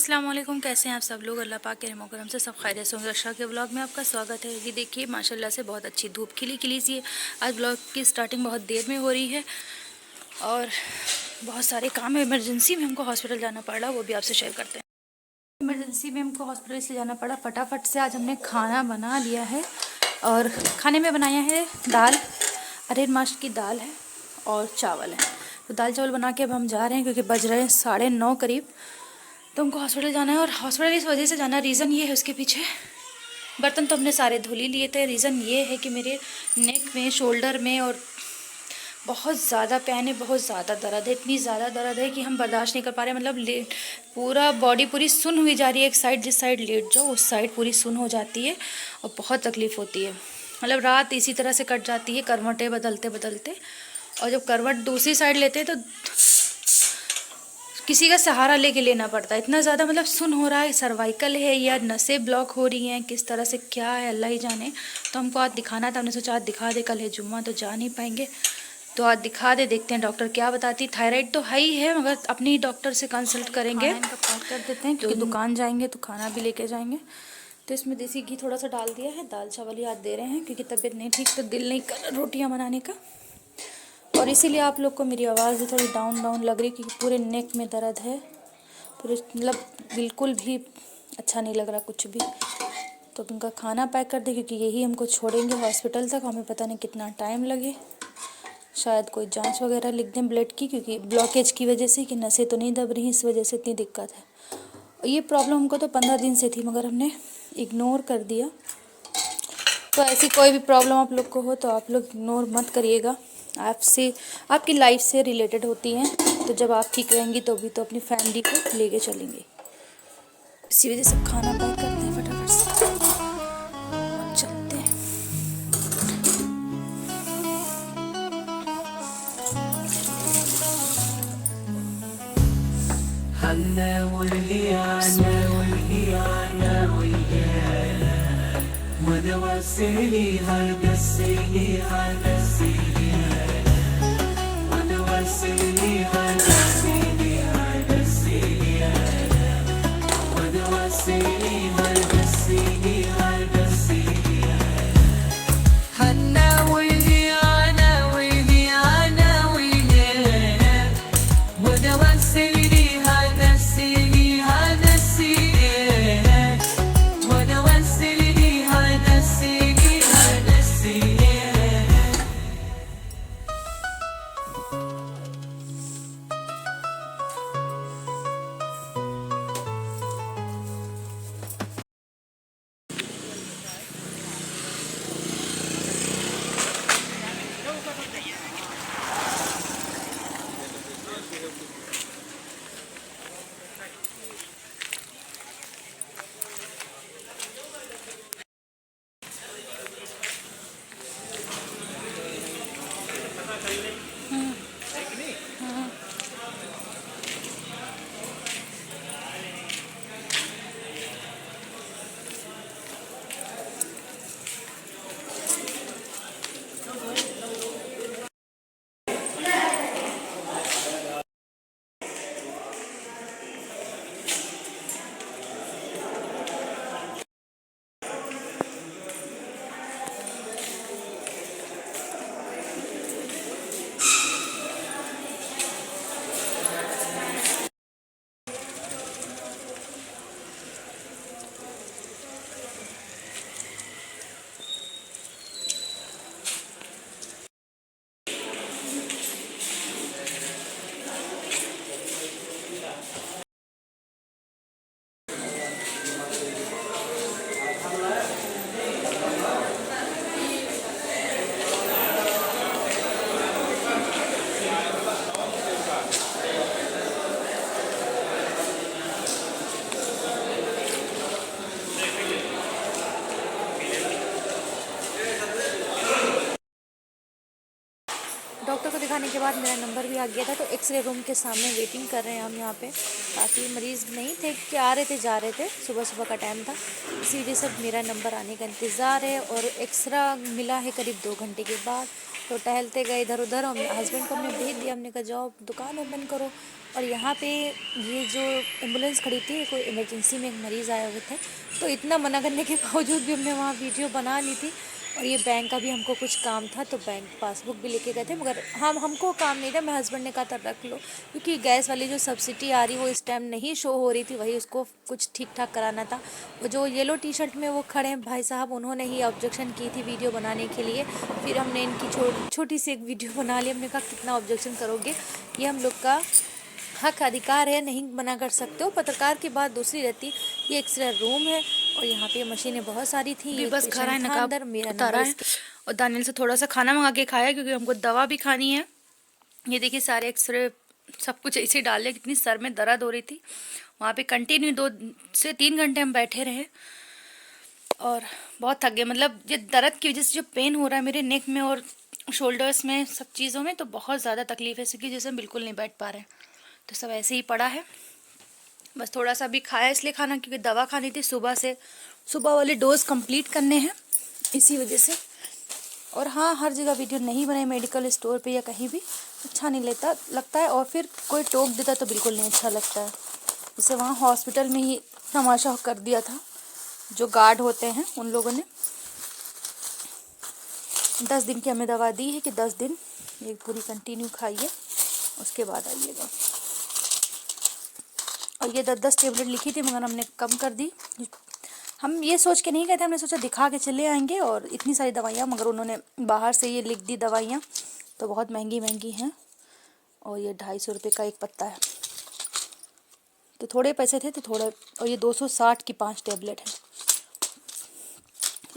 अस्सलाम वालेकुम। कैसे हैं आप सब लोग? अल्लाह पाक के रहम करम से सब खैरियत से होंगे। अर्शा के ब्लॉग में आपका स्वागत है। ये देखिए माशाल्लाह से बहुत अच्छी धूप खिली खिली सी है। आज ब्लॉग की स्टार्टिंग बहुत देर में हो रही है और बहुत सारे काम है। इमरजेंसी में हमको हॉस्पिटल जाना पड़ा, वो भी आपसे शेयर करते हैं। इमरजेंसी में हमको हॉस्पिटल इसलिए जाना पड़ा, फटाफट से आज हमने खाना बना लिया है और खाने में बनाया है दाल, अरहर माश की दाल है और चावल है। तो दाल चावल बना के अब हम जा रहे हैं क्योंकि बज रहे हैं 9:30 करीब। तो हमको हॉस्पिटल जाना है और हॉस्पिटल इस वजह से जाना, रीज़न ये है उसके पीछे, बर्तन तो हमने सारे धुल ही लिए थे। रीज़न ये है कि मेरे नेक में, शोल्डर में और बहुत ज़्यादा पेन है, बहुत ज़्यादा दर्द है। इतनी ज़्यादा दर्द है कि हम बर्दाश्त नहीं कर पा रहे। मतलब पूरा बॉडी पूरी सुन्न हुई जा रही है। एक साइड, जिस साइड लेट जाओ उस साइड पूरी सुन्न हो जाती है और बहुत तकलीफ़ होती है। मतलब रात इसी तरह से कट जाती है, करवटें बदलते बदलते। और जब करवट दूसरी साइड लेते हैं तो किसी का सहारा लेके लेना पड़ता है। इतना ज़्यादा मतलब सुन हो रहा है। सर्वाइकल है या नसें ब्लॉक हो रही हैं, किस तरह से क्या है अल्लाह ही जाने। तो हमको आज दिखाना था, हमने सोचा आज दिखा दे, कल है जुम्मा तो जा नहीं पाएंगे, तो आज दिखा दे, देखते हैं डॉक्टर क्या बताती। थायराइड तो है ही है मगर अपनी डॉक्टर से कंसल्ट करेंगे। इनका पैक कर देते हैं क्योंकि दुकान जाएंगे तो खाना भी लेके जाएंगे। तो इसमें देसी घी थोड़ा सा डाल दिया है। दाल चावल ही आज दे रहे हैं क्योंकि तबीयत नहीं ठीक, तो दिल नहीं कर रोटियाँ बनाने का। और इसीलिए आप लोग को मेरी आवाज़ भी थोड़ी डाउन डाउन लग रही क्योंकि पूरे नेक में दर्द है, पूरे मतलब बिल्कुल भी अच्छा नहीं लग रहा कुछ भी। तो उनका खाना पैक कर दे क्योंकि यही हमको छोड़ेंगे हॉस्पिटल तक। हमें पता नहीं कितना टाइम लगे, शायद कोई जांच वगैरह लिख दें ब्लड की, क्योंकि ब्लॉकेज की वजह से कि नसें तो नहीं दब रही, इस वजह से इतनी दिक्कत है। ये प्रॉब्लम हमको तो 15 दिन से थी मगर हमने इग्नोर कर दिया। तो ऐसी कोई भी प्रॉब्लम आप लोग को हो तो आप लोग इग्नोर मत करिएगा। आपसे, आपकी लाइफ से रिलेटेड होती हैं। तो जब आप ठीक रहेंगी तो भी तो अपनी फैमिली को लेके चलेंगे। इसी वजह से खाना पैक करते हैं फटाफट से और चलते हैं। डॉक्टर को दिखाने के बाद मेरा नंबर भी आ गया था, तो एक्सरे रूम के सामने वेटिंग कर रहे हैं हम यहाँ पे। काफ़ी मरीज़ नहीं थे कि आ रहे थे जा रहे थे, सुबह सुबह का टाइम था, इसीलिए सब मेरा नंबर आने का इंतज़ार है। और एक्सरा मिला है करीब 2 घंटे के बाद तो टहलते गए इधर उधर, और हस्बैंड को हमने भेज दिया, हमने कहा जाओ दुकान ओपन करो। और यहाँ पे ये जो एम्बुलेंस खड़ी थी, कोई इमरजेंसी में एक मरीज़ आए हुए थे, तो इतना मना करने के बावजूद भी हमने वहाँ वीडियो बना ली थी। और ये बैंक का भी हमको कुछ काम था, तो बैंक पासबुक भी लेके गए थे, मगर हमको काम नहीं था। मेरे हस्बैंड ने कहा था रख लो, क्योंकि गैस वाली जो सब्सिडी आ रही वो इस टाइम नहीं शो हो रही थी, वही उसको कुछ ठीक ठाक कराना था। वो जो येलो टी शर्ट में वो खड़े हैं भाई साहब, उन्होंने ही ऑब्जेक्शन की थी वीडियो बनाने के लिए। फिर हमने इनकी छोटी सी एक वीडियो बना ली। हमने कहा कितना ऑब्जेक्शन करोगे, ये हम लोग का हक अधिकार है, नहीं मना कर सकते हो। पत्रकार की बात दूसरी रहती। ये एक्सरे रूम है और यहाँ पे मशीनें बहुत सारी थी। भी बस घर आए था अंदर, मेरा उतारा है और दानियल से थोड़ा सा खाना मंगा के खाया, क्योंकि हमको दवा भी खानी है। ये देखिए सारे एक्सरे सब कुछ ऐसे डाल लिया। कितनी सर में दर्द हो रही थी, वहाँ पे कंटिन्यू 2 से 3 घंटे हम बैठे रहे और बहुत थक गए। मतलब ये दर्द की वजह से जो पेन हो रहा है मेरे नेक में और शोल्डर्स में, सब चीज़ों में, तो बहुत ज़्यादा तकलीफ है, इसकी वजह से हम बिल्कुल नहीं बैठ पा रहे हैं। तो सब ऐसे ही पड़ा है। बस थोड़ा सा भी खाया इसलिए खाना, क्योंकि दवा खानी थी सुबह से, सुबह वाले डोज कंप्लीट करने हैं, इसी वजह से। और हाँ, हर जगह वीडियो नहीं बनाई, मेडिकल स्टोर पे या कहीं भी अच्छा नहीं लगता है, और फिर कोई टोक देता तो बिल्कुल नहीं अच्छा लगता है। जैसे वहाँ हॉस्पिटल में ही तमाशा कर दिया था, जो गार्ड होते हैं उन लोगों ने 10 दिन की हमें दवा दी है कि 10 दिन ये पूरी कंटिन्यू खाइए, उसके बाद आइएगा। और ये 10-10 टेबलेट लिखी थी, मगर हमने कम कर दी। हम ये सोच के नहीं गए थे, हमने सोचा दिखा के चले आएंगे, और इतनी सारी दवाइयाँ, मगर उन्होंने बाहर से ये लिख दी दवाइयाँ, तो बहुत महंगी महंगी हैं। और ये 250 रुपये का एक पत्ता है, तो थोड़े पैसे थे तो थोड़ा। और ये 260 की 5 टेबलेट है।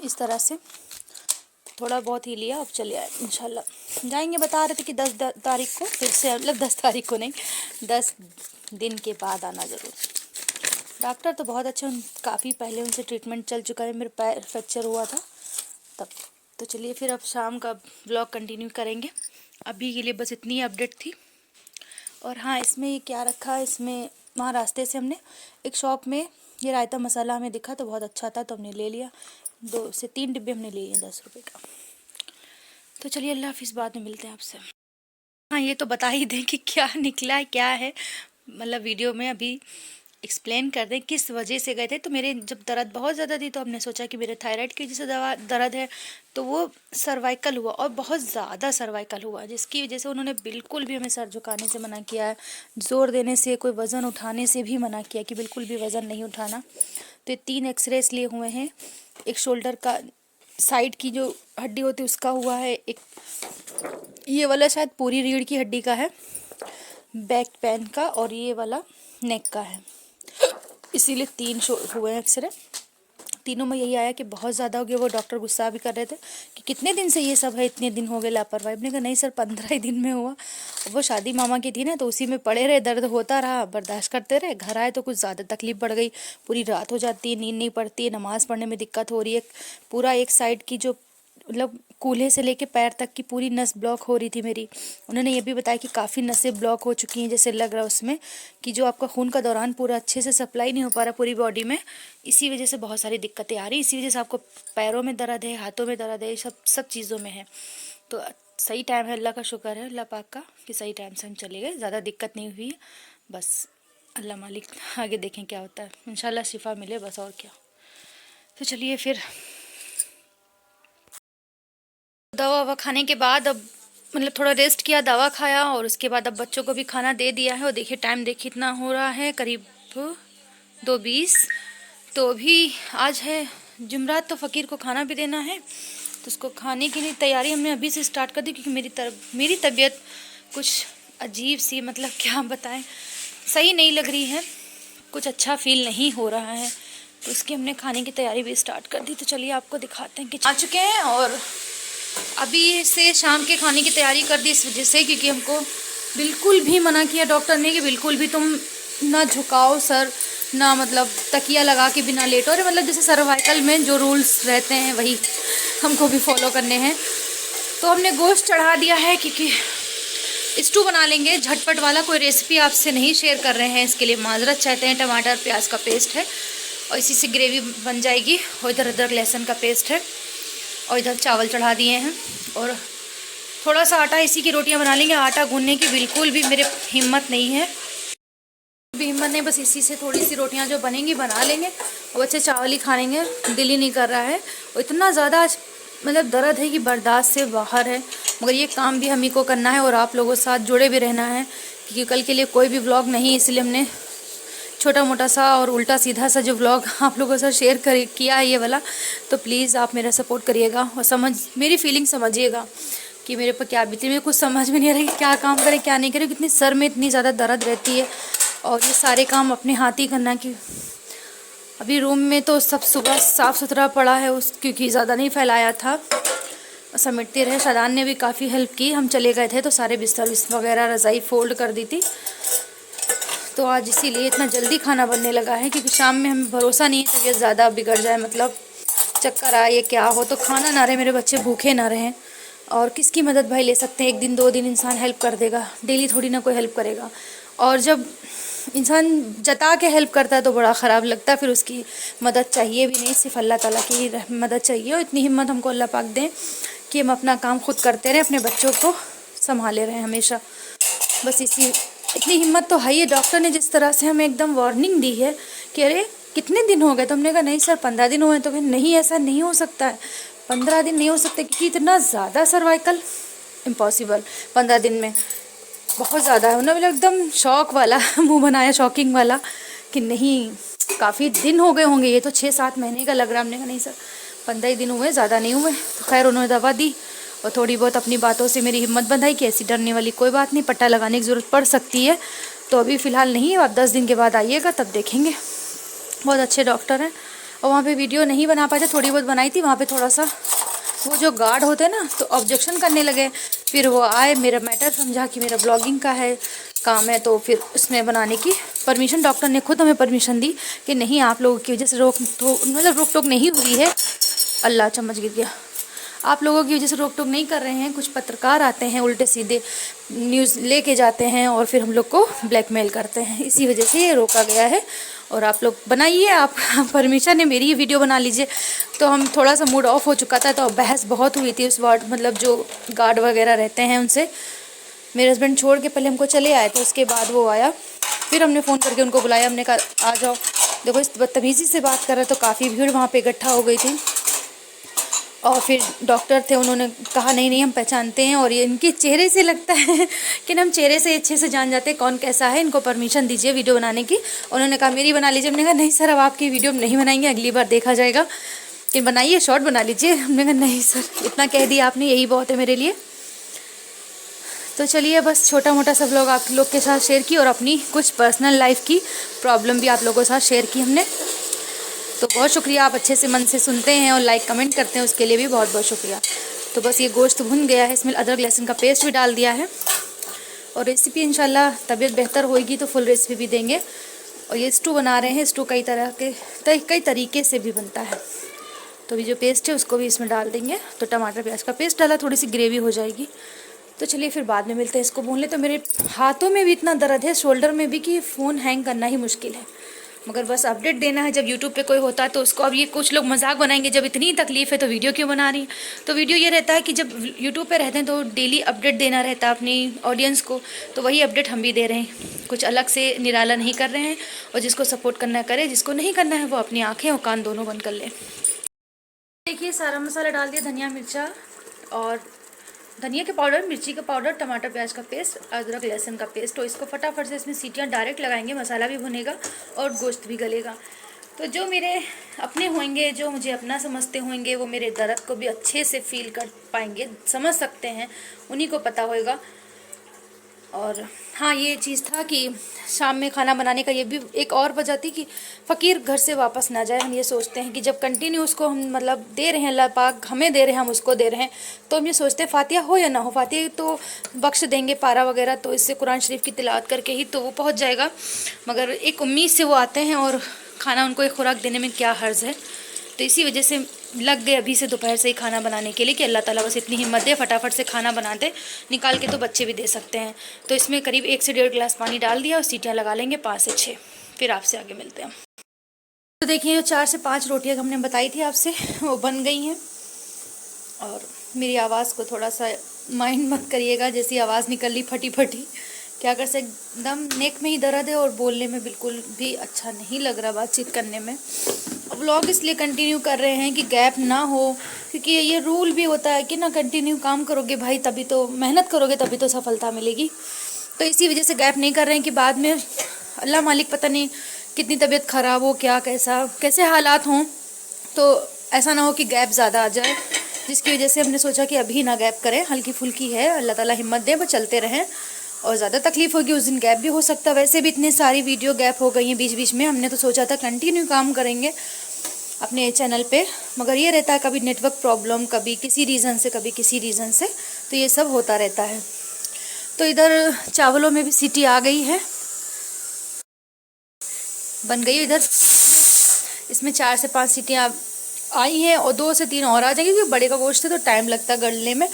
इस तरह से थोड़ा बहुत ही लिया, अब चले आए इंशाल्लाह। जाएंगे, बता रहे थे कि 10 तारीख को फिर से, मतलब 10 तारीख को नहीं, 10 दिन के बाद आना ज़रूर। डॉक्टर तो बहुत अच्छे, काफ़ी पहले उनसे ट्रीटमेंट चल चुका है, मेरे पैर फ्रैक्चर हुआ था तब। तो चलिए फिर अब शाम का ब्लॉग कंटिन्यू करेंगे। अभी के लिए बस इतनी अपडेट थी। और हाँ, इसमें ये क्या रखा है, इसमें वहाँ रास्ते से हमने एक शॉप में ये रायता मसाला हमें दिखा तो बहुत अच्छा था, तो हमने ले लिया। 2 से 3 डिब्बे हमने ले लिए 10 रुपये का। तो चलिए अल्लाह हाफिज़, बाद में मिलते हैं आपसे। हाँ, ये तो बता ही दें कि क्या निकला है, क्या है, मतलब वीडियो में अभी एक्सप्लेन कर दें किस वजह से गए थे। तो मेरे जब दर्द बहुत ज़्यादा थी, तो हमने सोचा कि मेरे थायराइड की वजह से दर्द है, तो वो सर्वाइकल हुआ, और बहुत ज़्यादा सर्वाइकल हुआ, जिसकी वजह से उन्होंने बिल्कुल भी हमें सर झुकाने से मना किया है, ज़ोर देने से, कोई वज़न उठाने से भी मना किया कि बिल्कुल भी वज़न नहीं उठाना। तो ये 3 एक्सरेस लिए हुए हैं। एक शोल्डर का साइड की जो हड्डी होती है उसका हुआ है, एक ये वाला शायद पूरी रीढ़ की हड्डी का है, बैक पेन का, और ये वाला नेक का है। इसीलिए 3 हुए हैं एक्सरे। तीनों में यही आया कि बहुत ज़्यादा हो गया। वो डॉक्टर गुस्सा भी कर रहे थे कि कितने दिन से ये सब है, इतने दिन हो गए लापरवाही। मैंने कहा नहीं सर, 15 ही दिन में हुआ। वो शादी मामा की थी ना, तो उसी में पड़े रहे, दर्द होता रहा, बर्दाश्त करते रहे। घर आए तो कुछ ज़्यादा तकलीफ बढ़ गई, पूरी रात हो जाती है, नींद नहीं पड़ती है, नमाज़ पढ़ने में दिक्कत हो रही है। पूरा एक साइड की जो, मतलब कूल्हे से लेके पैर तक की पूरी नस ब्लॉक हो रही थी मेरी। उन्होंने ये भी बताया कि काफ़ी नसें ब्लॉक हो चुकी हैं, जैसे लग रहा है उसमें कि जो आपका खून का दौरान पूरा अच्छे से सप्लाई नहीं हो पा रहा पूरी बॉडी में, इसी वजह से बहुत सारी दिक्कतें आ रही। इसी वजह से आपको पैरों में दर्द है, हाथों में दर्द है, सब चीज़ों में है। तो सही टाइम है, अल्लाह का शुक्र है, अल्लाह पाक का, कि सही टाइम से हम चले गए, ज़्यादा दिक्कत नहीं हुई है। बस अल्लाह मालिक, आगे देखें क्या होता है, इंशाल्लाह शिफा मिले, बस और क्या। तो चलिए फिर दवा ववा खाने के बाद अब मतलब थोड़ा रेस्ट किया, दवा खाया, और उसके बाद अब बच्चों को भी खाना दे दिया है। और देखिए टाइम देखिए इतना हो रहा है, करीब 2:20। तो अभी आज है जुमरात, तो फ़कीर को खाना भी देना है, तो उसको खाने की तैयारी हमने अभी से स्टार्ट कर दी, क्योंकि मेरी तबीयत कुछ अजीब सी, मतलब क्या बताएं, सही नहीं लग रही है, कुछ अच्छा फील नहीं हो रहा है, तो उसकी हमने खाने की तैयारी भी स्टार्ट कर दी। तो चलिए आपको दिखाते हैं कि आ चुके हैं, और अभी से शाम के खाने की तैयारी कर दी, इस वजह से क्योंकि हमको बिल्कुल भी मना किया डॉक्टर ने कि बिल्कुल भी तुम ना झुकाओ सर, ना मतलब तकिया लगा के बिना लेटो, और मतलब जैसे सर्वाइकल में जो रूल्स रहते हैं वही हमको भी फॉलो करने हैं। तो हमने गोश्त चढ़ा दिया है, क्योंकि स्टू बना लेंगे झटपट वाला, कोई रेसिपी आपसे नहीं शेयर कर रहे हैं, इसके लिए माजरत चाहते हैं। टमाटर प्याज का पेस्ट है, और इसी से ग्रेवी बन जाएगी। और इधर अदरक लहसुन का पेस्ट है, और इधर चावल चढ़ा दिए हैं, और थोड़ा सा आटा इसी की रोटियां बना लेंगे। आटा गूंदने की बिल्कुल भी मेरे हिम्मत नहीं है, भी हिम्मत नहीं। बस इसी से थोड़ी सी रोटियां जो बनेंगी बना लेंगे और बच्चे चावल ही खाएंगे। दिल ही नहीं कर रहा है और इतना ज़्यादा आज मतलब दर्द है कि बर्दाश्त से बाहर है। मगर ये काम भी हम ही को करना है और आप लोगों के साथ जुड़े भी रहना है, क्योंकि कल के लिए कोई भी व्लॉग नहीं, इसलिए हमने छोटा मोटा सा और उल्टा सीधा सा जो व्लॉग आप लोगों के साथ शेयर किया है ये वाला। तो प्लीज़ आप मेरा सपोर्ट करिएगा और मेरी फीलिंग समझिएगा कि मेरे पर क्या बीती। मेरे कुछ समझ में नहीं आ रहा कि क्या काम करें क्या नहीं करें, कितनी सर में इतनी ज़्यादा दर्द रहती है और ये सारे काम अपने हाथ ही करना। कि अभी रूम में तो सब सुबह साफ़ सुथरा पड़ा है क्योंकि ज़्यादा नहीं फैलाया था, समेटते रहे। शादान ने भी काफ़ी हेल्प की। हम चले गए थे तो सारे बिस्तर वगैरह रज़ाई फोल्ड कर दी थी। तो आज इसीलिए इतना जल्दी खाना बनने लगा है, क्योंकि शाम में हमें भरोसा नहीं है तबीयत ज़्यादा बिगड़ जाए, मतलब चक्कर आए क्या हो तो खाना ना रहे, मेरे बच्चे भूखे ना रहें। और किसकी मदद भाई ले सकते हैं, 1 दिन 2 दिन इंसान हेल्प कर देगा, डेली थोड़ी ना कोई हेल्प करेगा। और जब इंसान जता के हेल्प करता है तो बड़ा ख़राब लगता है, फिर उसकी मदद चाहिए भी नहीं, सिर्फ अल्लाह ताला की मदद चाहिए। और इतनी हिम्मत हमको अल्लाह पाक दें कि हम अपना काम खुद करते रहें, अपने बच्चों को संभाले रहें हमेशा। बस इतनी हिम्मत तो है ही। डॉक्टर ने जिस तरह से हमें एकदम वार्निंग दी है कि अरे कितने दिन हो गए, तो हमने कहा नहीं सर 15 दिन हुए हैं। तो नहीं ऐसा नहीं हो सकता है, 15 दिन नहीं हो सकते, क्योंकि इतना ज़्यादा सर्वाइकल इम्पॉसिबल 15 दिन में, बहुत ज़्यादा है। उन्होंने एकदम शौक वाला मुंह बनाया, शॉकिंग वाला कि नहीं काफ़ी दिन हो गए होंगे, ये तो 6-7 महीने का लग रहा है। हमने कहा नहीं सर 15 ही दिन हुए, ज़्यादा नहीं हुए। तो खैर उन्होंने दवा दी और थोड़ी बहुत अपनी बातों से मेरी हिम्मत बंधाई कि ऐसी डरने वाली कोई बात नहीं, पट्टा लगाने की ज़रूरत पड़ सकती है तो अभी फ़िलहाल नहीं, आप 10 दिन के बाद आइएगा तब देखेंगे। बहुत अच्छे डॉक्टर हैं। और वहाँ पे वीडियो नहीं बना पाए थे, थोड़ी बहुत बनाई थी। वहाँ पे थोड़ा सा वो जो गार्ड होते हैं ना तो ऑब्जेक्शन करने लगे। फिर वो आए, मेरा मैटर समझा कि मेरा ब्लॉगिंग का है काम है, तो फिर उसमें बनाने की परमिशन डॉक्टर ने खुद हमें परमिशन दी कि नहीं आप लोगों की वजह से रोक टोक नहीं हुई है। अल्लाह चम्मच गिर गया। आप लोगों की वजह से रोक टोक नहीं कर रहे हैं। कुछ पत्रकार आते हैं उल्टे सीधे न्यूज़ लेके जाते हैं और फिर हम लोग को ब्लैकमेल करते हैं, इसी वजह से ये रोका गया है। और आप लोग बनाइए, आप परमिशन है मेरी, ये वीडियो बना लीजिए। तो हम थोड़ा सा मूड ऑफ हो चुका था, तो बहस बहुत हुई थी उस वार्ड, मतलब जो गार्ड वगैरह रहते हैं उनसे। मेरे हस्बैंड छोड़ के पहले हमको चले आए थे, उसके बाद वो आया, फिर हमने फ़ोन करके उनको बुलाया। हमने कहा आ जाओ, देखो इस बदतमीज़ी से बात कर रहे, तो काफ़ी भीड़ वहाँ पे इकट्ठा हो गई थी। और फिर डॉक्टर थे, उन्होंने कहा नहीं नहीं हम पहचानते हैं और ये इनके चेहरे से लगता है कि हम चेहरे से अच्छे से जान जाते हैं कौन कैसा है, इनको परमिशन दीजिए वीडियो बनाने की। उन्होंने कहा मेरी बना लीजिए। हमने कहा नहीं सर अब आपकी वीडियो नहीं बनाएंगे, अगली बार देखा जाएगा, कि बनाइए शॉर्ट बना लीजिए। हमने कहा नहीं सर इतना कह दिया आपने, यही बहुत है मेरे लिए। तो चलिए बस छोटा मोटा सब लोग आप लोग के साथ शेयर की और अपनी कुछ पर्सनल लाइफ की प्रॉब्लम भी आप लोगों के साथ शेयर की हमने। तो बहुत शुक्रिया, आप अच्छे से मन से सुनते हैं और लाइक कमेंट करते हैं, उसके लिए भी बहुत बहुत शुक्रिया। तो बस ये गोश्त भुन गया है, इसमें अदरक लहसुन का पेस्ट भी डाल दिया है और रेसिपी इंशाल्लाह तबीयत बेहतर होएगी तो फुल रेसिपी भी देंगे। और ये स्टू बना रहे हैं, स्टू कई तरीके से भी बनता है। तो अभी जो पेस्ट है उसको भी इसमें डाल देंगे। तो टमाटर प्याज का पेस्ट डाला, थोड़ी सी ग्रेवी हो जाएगी। तो चलिए फिर बाद में मिलते हैं, इसको भून ले। तो मेरे हाथों में भी इतना दर्द है, शोल्डर में भी, कि फ़ोन हैंग करना ही मुश्किल है। मगर बस अपडेट देना है, जब यूट्यूब पे कोई होता है तो उसको, अब ये कुछ लोग मजाक बनाएंगे जब इतनी तकलीफ़ है तो वीडियो क्यों बना रही है। तो वीडियो ये रहता है कि जब यूट्यूब पे रहते हैं तो डेली अपडेट देना रहता है अपनी ऑडियंस को, तो वही अपडेट हम भी दे रहे हैं, कुछ अलग से निराला नहीं कर रहे हैं। और जिसको सपोर्ट करना करे, जिसको नहीं करना है वो अपनी आँखें और कान दोनों बंद कर ले। देखिए सारा मसाला डाल दिया, धनिया मिर्चा और धनिया के पाउडर, मिर्ची का पाउडर, टमाटर प्याज का पेस्ट, अदरक लहसुन का पेस्ट। तो इसको फटाफट से इसमें सीटियाँ डायरेक्ट लगाएंगे, मसाला भी भुनेगा और गोश्त भी गलेगा। तो जो मेरे अपने होंगे, जो मुझे अपना समझते होंगे, वो मेरे दर्द को भी अच्छे से फील कर पाएंगे, समझ सकते हैं, उन्हीं को पता होएगा। और हाँ ये चीज़ था कि शाम में खाना बनाने का ये भी एक और वजह थी कि फ़कीर घर से वापस ना जाए। हम ये सोचते हैं कि जब कंटिन्यू उसको हम मतलब दे रहे हैं, अल्लाह पाक हमें दे रहे हैं, हम उसको दे रहे हैं, तो हम ये सोचते हैं फातिहा हो या ना हो, फातिहा तो बख्श देंगे पारा वगैरह, तो इससे कुरान शरीफ की तिलावत करके ही तो वो पहुँच जाएगा। मगर एक उम्मीद से वो आते हैं और खाना उनको एक खुराक देने में क्या हर्ज है। तो इसी वजह से लग गए अभी से दोपहर से ही खाना बनाने के लिए कि अल्लाह ताला बस इतनी हिम्मत दे, फटाफट से खाना बना दे, निकाल के तो बच्चे भी दे सकते हैं। तो इसमें करीब 1 से 1.5 गिलास पानी डाल दिया और सीटियाँ लगा लेंगे 5 से 6, फिर आपसे आगे मिलते हैं। तो देखिए जो 4 से 5 रोटियाँ हमने बताई थी आपसे वो बन गई हैं। और मेरी आवाज़ को थोड़ा सा माइंड मत करिएगा, जैसी आवाज़ निकल रही फटी फटी, क्या कर सकते, एकदम नेक में ही दर्द है और बोलने में बिल्कुल भी अच्छा नहीं लग रहा बातचीत करने में। व्लॉग इसलिए कंटिन्यू कर रहे हैं कि गैप ना हो, क्योंकि ये रूल भी होता है कि ना कंटिन्यू काम करोगे भाई तभी तो, मेहनत करोगे तभी तो सफलता मिलेगी। तो इसी वजह से गैप नहीं कर रहे हैं कि बाद में अल्लाह मालिक पता नहीं कितनी तबीयत ख़राब हो, क्या कैसे हालात हों, तो ऐसा ना हो कि गैप ज़्यादा आ जाए, जिसकी वजह से हमने सोचा कि अभी ना गैप करें, हल्की फुल्की है, अल्लाह ताला हिम्मत दे, बस चलते रहें। और ज़्यादा तकलीफ़ होगी उस दिन गैप भी हो सकता है, वैसे भी इतनी सारी वीडियो गैप हो गई हैं बीच बीच में। हमने तो सोचा था कंटिन्यू काम करेंगे अपने चैनल पे, मगर ये रहता है कभी नेटवर्क प्रॉब्लम, कभी किसी रीज़न से, कभी किसी रीज़न से, तो ये सब होता रहता है। तो इधर चावलों में भी सीटी आ गई है, बन गई। इधर इसमें 4 से 5 सीटियाँ आई हैं और 2 से 3 और आ जाएंगी, क्योंकि बड़े का गोश्त है तो टाइम लगता है गलने में।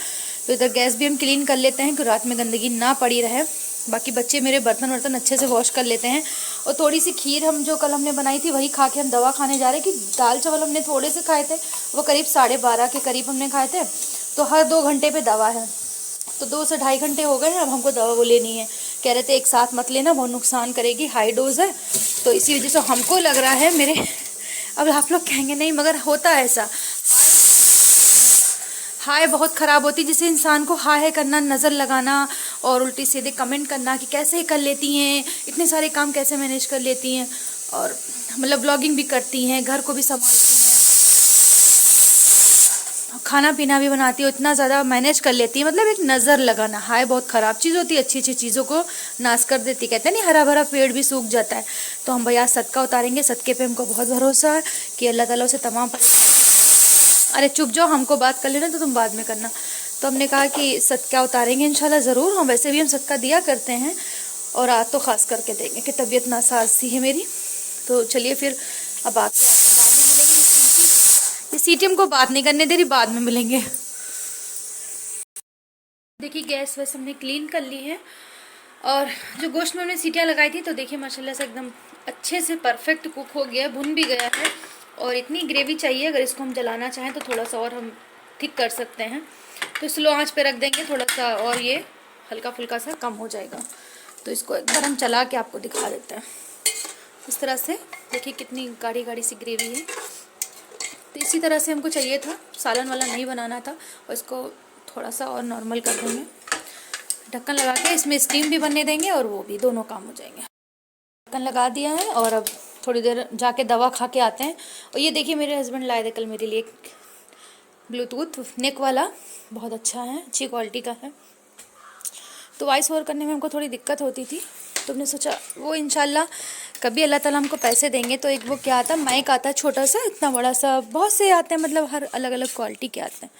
तो इधर गैस भी हम क्लीन कर लेते हैं कि रात में गंदगी ना पड़ी रहे। बाकी बच्चे मेरे बर्तन वर्तन अच्छे से वॉश कर लेते हैं। और थोड़ी सी खीर हम जो कल हमने बनाई थी वही खा के हम दवा खाने जा रहे हैं, कि दाल चावल हमने थोड़े से खाए थे, वो करीब 12:30 के करीब हमने खाए थे। तो हर 2 घंटे पे दवा है, तो 2 से 2.5 घंटे हो गए हैं, अब हमको दवा वो लेनी है। कह रहे थे एक साथ मत लेना, बहुत नुकसान करेगी, हाई डोज है। तो इसी वजह से हमको लग रहा है मेरे, अब आप लोग कहेंगे नहीं मगर होता है ऐसा, हाय बहुत ख़राब होती है, जिसे इंसान को हाय करना, नज़र लगाना और उल्टी सीधे कमेंट करना कि कैसे कर लेती हैं, इतने सारे काम कैसे मैनेज कर लेती हैं, और मतलब ब्लॉगिंग भी करती हैं, घर को भी संभालती हैं, खाना पीना भी बनाती है, इतना ज़्यादा मैनेज कर लेती है। मतलब एक नज़र लगाना, हाय बहुत ख़राब चीज़ होती है, अच्छी अच्छी चीज़ों को नाश कर देती। कहते हैं नहीं, हरा भरा पेड़ भी सूख जाता है। तो हम भैया सदका उतारेंगे, सदके पे हमको बहुत भरोसा है कि अल्लाह ताला उसे तमाम अरे चुप जाओ, हमको बात कर लेना तो तुम बाद में करना। तो हमने कहा कि सदका उतारेंगे इंशाल्लाह ज़रूर। हम वैसे भी हम सदका दिया करते हैं, और आज तो ख़ास करके देंगे कि तबीयत नासाज सी है मेरी। तो चलिए फिर अब आके आपको बाद में मिलेंगे। ये सीटी हमको बात नहीं करने दे रही, बाद में मिलेंगे। देखिए गैस वैसे हमने क्लीन कर ली है, और जो गोश्त में हमने सीटियाँ लगाई थी तो देखिए माशाल्लाह से एकदम अच्छे से परफेक्ट कुक हो गया, भुन भी गया है। और इतनी ग्रेवी चाहिए, अगर इसको हम जलाना चाहें तो थोड़ा सा और हम थिक कर सकते हैं। तो स्लो आंच पे रख देंगे थोड़ा सा, और ये हल्का फुल्का सा कम हो जाएगा। तो इसको एक बार हम चला के आपको दिखा देते हैं। इस तरह से देखिए कितनी गाढ़ी गाढ़ी सी ग्रेवी है। तो इसी तरह से हमको चाहिए था, सालन वाला नहीं बनाना था। और इसको थोड़ा सा और नॉर्मल कर देंगे, ढक्कन लगा के इसमें स्टीम भी बनने देंगे और वो भी, दोनों काम हो जाएंगे। ढक्कन लगा दिया है और अब थोड़ी देर जाके दवा खा के आते हैं। और ये देखिए मेरे हस्बैंड लाए थे कल मेरे लिए ब्लूटूथ नेक वाला, बहुत अच्छा है, अच्छी क्वालिटी का है। तो वॉइस ओवर करने में हमको थोड़ी दिक्कत होती थी, तो हमने सोचा वो इंशाल्लाह कभी अल्लाह ताला हमको पैसे देंगे तो एक वो क्या आता है, माइक आता है छोटा सा, इतना बड़ा सा, बहुत से आते हैं, मतलब हर अलग अलग क्वालिटी के आते हैं।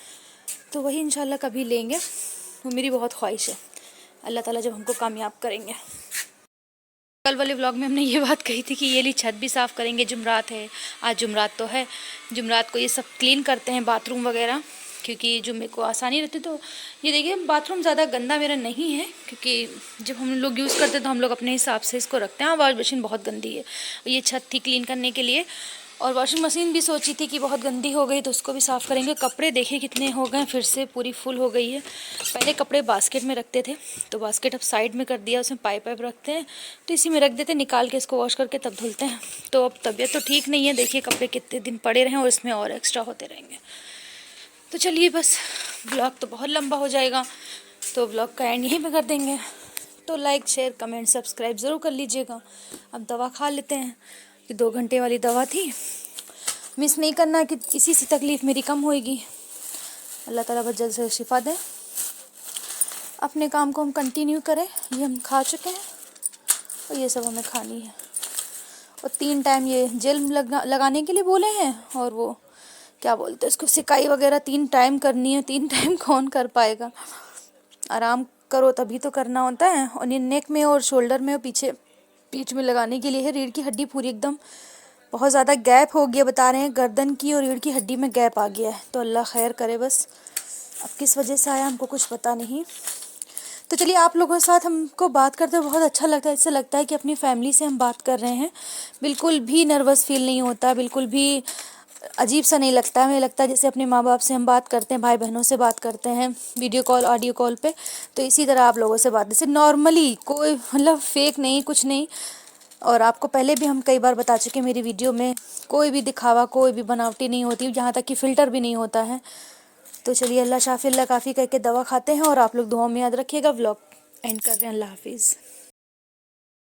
तो वही इंशाल्लाह कभी लेंगे, वो मेरी बहुत ख्वाहिश है, अल्लाह ताला जब हमको कामयाब करेंगे। कल वाले व्लॉग में हमने ये बात कही थी कि ये ली छत भी साफ़ करेंगे, जुमरात है, आज जुमरात तो है, जुमरात को ये सब क्लीन करते हैं, बाथरूम वगैरह, क्योंकि जुम्मे को आसानी रहती। तो ये देखिए बाथरूम ज़्यादा गंदा मेरा नहीं है, क्योंकि जब हम लोग यूज़ करते हैं तो हम लोग अपने हिसाब से इसको रखते हैं। वॉश मशीन बहुत गंदी है, ये छत थी क्लीन करने के लिए, और वॉशिंग मशीन भी सोची थी कि बहुत गंदी हो गई तो उसको भी साफ़ करेंगे। कपड़े देखिए कितने हो गए, फिर से पूरी फुल हो गई है। पहले कपड़े बास्केट में रखते थे, तो बास्केट अब साइड में कर दिया, उसमें पाइप रखते हैं, तो इसी में रख देते, निकाल के इसको वॉश करके तब धुलते हैं। तो अब तबीयत तो ठीक नहीं है, देखिए कपड़े कितने दिन पड़े रहें और इसमें और एक्स्ट्रा होते रहेंगे। तो चलिए बस, ब्लॉग तो बहुत लंबा हो जाएगा, तो ब्लॉग का एंड यहीं पे कर देंगे। तो लाइक शेयर कमेंट सब्सक्राइब ज़रूर कर लीजिएगा। अब दवा खा लेते हैं, कि 2 घंटे वाली दवा थी, मिस नहीं करना कि इसी से तकलीफ़ मेरी कम होएगी। अल्लाह ताला बस जल्द से शिफा दें। अपने काम को हम कंटिन्यू करें, ये हम खा चुके हैं और ये सब हमें खानी है। और 3 टाइम ये जेल लगाने के लिए बोले हैं, और वो क्या बोलते हैं उसको, सिकाई वगैरह 3 टाइम करनी है। 3 टाइम कौन कर पाएगा, आराम करो तभी तो करना होता है। और ये नेक में और शोल्डर में और पीछे पीठ में लगाने के लिए है। रीढ़ की हड्डी पूरी एकदम बहुत ज़्यादा गैप हो गया, बता रहे हैं, गर्दन की और रीढ़ की हड्डी में गैप आ गया है। तो अल्लाह खैर करे, बस अब किस वजह से आया हमको कुछ पता नहीं। तो चलिए आप लोगों के साथ हमको बात करते हुए बहुत अच्छा लगता है, इससे लगता है कि अपनी फैमिली से हम बात कर रहे हैं। बिल्कुल भी नर्वस फील नहीं होता, बिल्कुल भी अजीब सा नहीं लगता है, मुझे लगता है जैसे अपने माँ बाप से हम बात करते हैं, भाई बहनों से बात करते हैं वीडियो कॉल ऑडियो कॉल पे, तो इसी तरह आप लोगों से बात, जैसे नॉर्मली, कोई मतलब फेक नहीं, कुछ नहीं। और आपको पहले भी हम कई बार बता चुके हैं मेरी वीडियो में, कोई भी दिखावा, कोई भी बनावटी नहीं होती, यहाँ तक कि फ़िल्टर भी नहीं होता है। तो चलिए, अल्लाह शाफी अल्लाह काफ़ी करके दवा खाते हैं, और आप लोग दुआ में याद रखिएगा। व्लॉग एंड कर रहे हैं। अल्लाह हाफिज़।